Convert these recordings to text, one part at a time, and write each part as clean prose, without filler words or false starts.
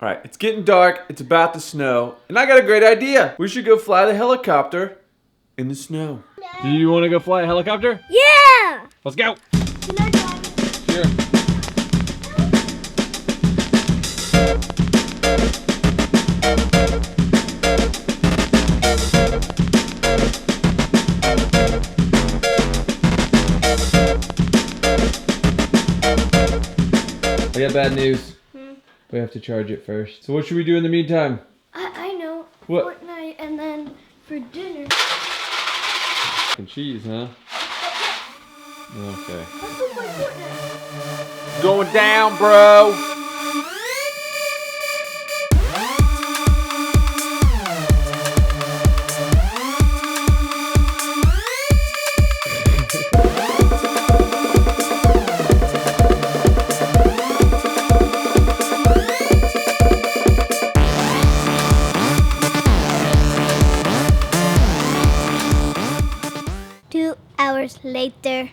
Alright, it's getting dark, it's about to snow, and I got a great idea. We should go fly the helicopter in the snow. Do you want to go fly a helicopter? Yeah! Let's go. Can I drive it? Sure. I got bad news. We have to charge it first. So what should we do in the meantime? I know. What? Fortnite, and then for dinner. And cheese, huh? Okay. Let's go play Fortnite. Going down, bro. Hours later.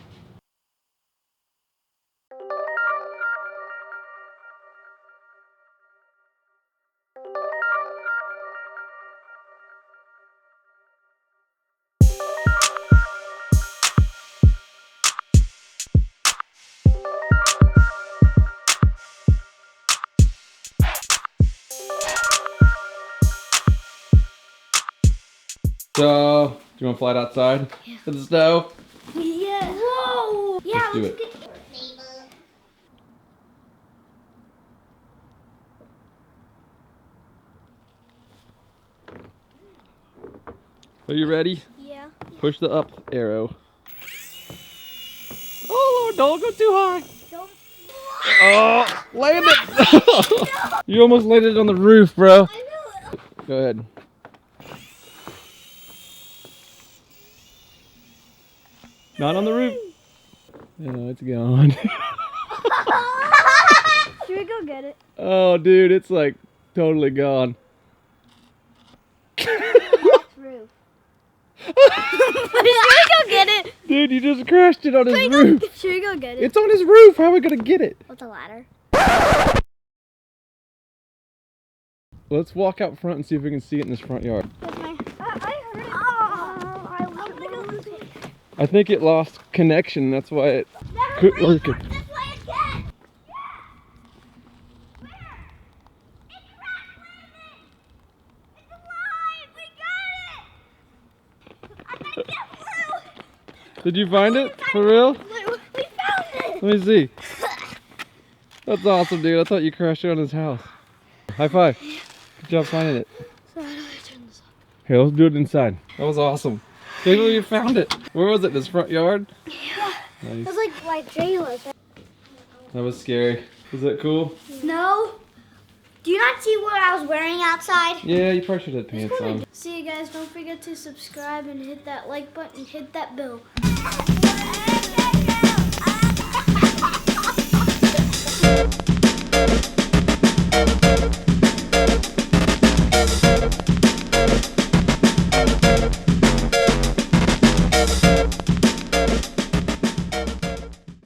So, do you want to fly it outside? Yeah. To the snow? Yeah. Whoa. Yeah. Let's do it. Are you ready? Yeah. Push the up arrow. Oh, don't go too high. Don't. Oh, land it. You almost landed on the roof, bro. I know. Go ahead. Not on the roof. Oh, it's gone. Should we go get it? Oh, dude, it's like totally gone. Roof. Should we go get it? Dude, you just crashed it on his roof. Should we go get it? It's on his roof. How are we gonna get it? With a ladder. Let's walk out front and see if we can see it in this front yard. Okay. I heard it. Oh, I love it. I think it lost connection. That's why it couldn't work. This way again. Where? It's crash landing. It's alive. We got it. I gotta get through. Did you find it? For real? We found it. Let me see. That's awesome, dude. I thought you crashed it on his house. High five. Good job finding it. So how do I turn this off? Here, let's do it inside. That was awesome. Can't believe you found it. Where was it? This front yard? Yeah. Nice. It was like Jayla's. That was scary. Was that cool? No. Do you not see what I was wearing outside? Yeah, you probably should have pants on. See you guys. Don't forget to subscribe and hit that like button. Hit that bell.